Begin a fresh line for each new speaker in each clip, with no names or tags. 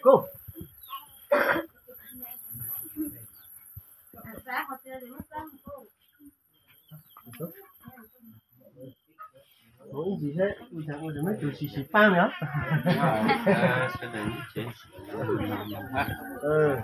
Go. Muốn gì thế? Ui mấy chú xì xì pan nữa. Ừ.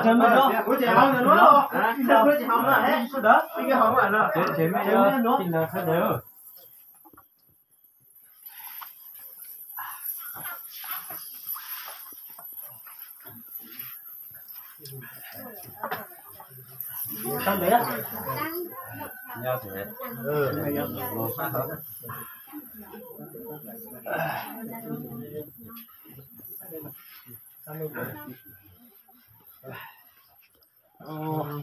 Chuẩn bị đó. Ủa chị không rồi nó. Đâu chị không rồi hết. Đó, cái không rồi nó. Chị mới nó. Thì là phải đều. Xong đấy á. Nhau thế. Một phát thôi.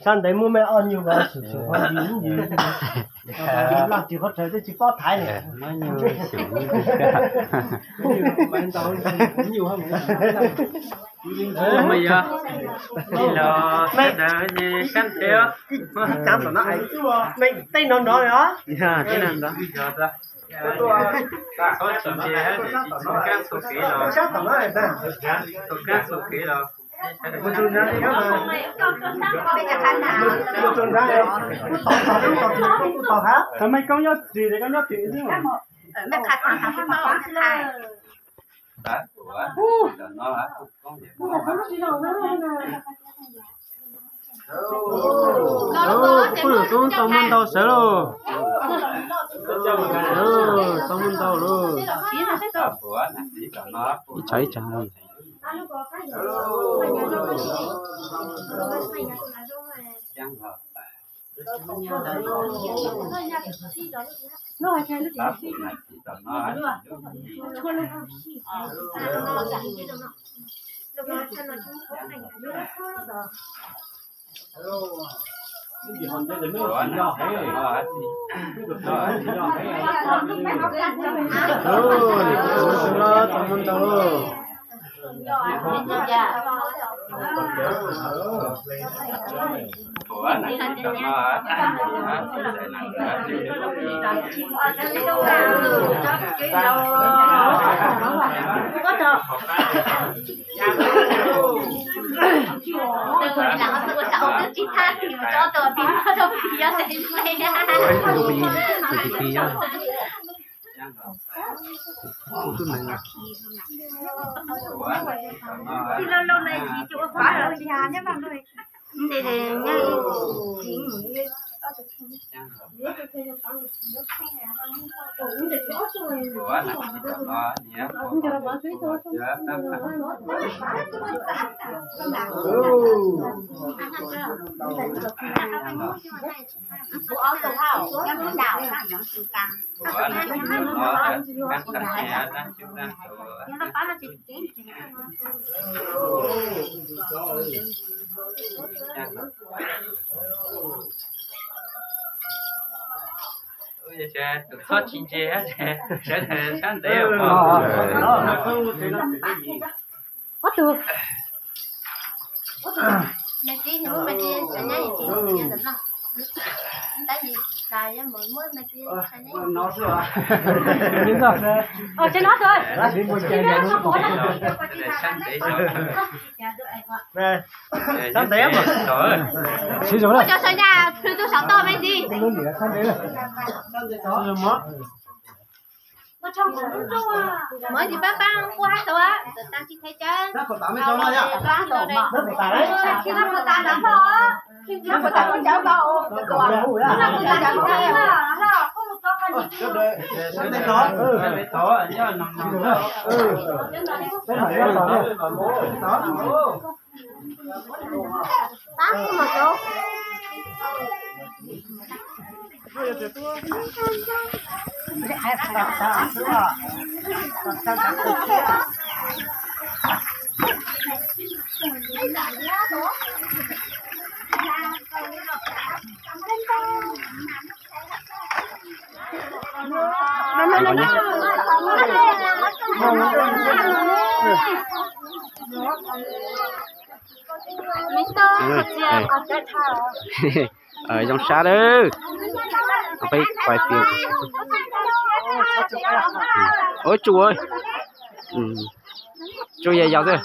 Sang đấy mua mẹ ăn nhiều vào sử dụng con gì làm chỉ có thể chỉ có thái này nó nhiều bạn tao nhiều hơn
bây giờ đi là đợi gì cắn tiêu
cắn nó ai mày tay nó đó
cái này đó có chuyện gì hết thì chỉ cắn số kỹ rồi số cắn số kỹ rồi
một tuần ra thì nó một tuần ra tao hả thằng mày con nhớ gì để con nhớ chuyện chứ mà
mẹ khát thằng cái máu khai
đó nó hả con tao muốn tao sợ rồi tao muốn tao rồi cháy cháy
nó hay lúc gì thì lâu này chị chỗ khóa rồi chị Hà nhé bạn ơi để nhá
được thoát chín chế sẽ thể sáng đều
có được mẹ chị thì bố mẹ chị sẽ nhảy chị nhảy được không tại vì xài mỗi mỗi mẹ chị sẽ nhảy
nó rồi
trên nó thôi
đi mua chè nó có nè sáng té mà sử dụng
cho sợi nhà từ tôi sáu to mấy gì
luôn nghĩa sáng té là rồi mất
nó trong mới thì bác qua rồi á ta chỉ thấy chân
nó còn 80 cho nó nhá nó còn đấy
khi nó còn ta lắm rồi khi nó còn ta con cháu cậu nó còn ta cháu cậu nó có một con gì
trước đây sáng té đó
to nhá nằm
cái này nó to
tám một chỗ
ở trong xa đó phải quay phim ôi chú ơi chú về giàu thôi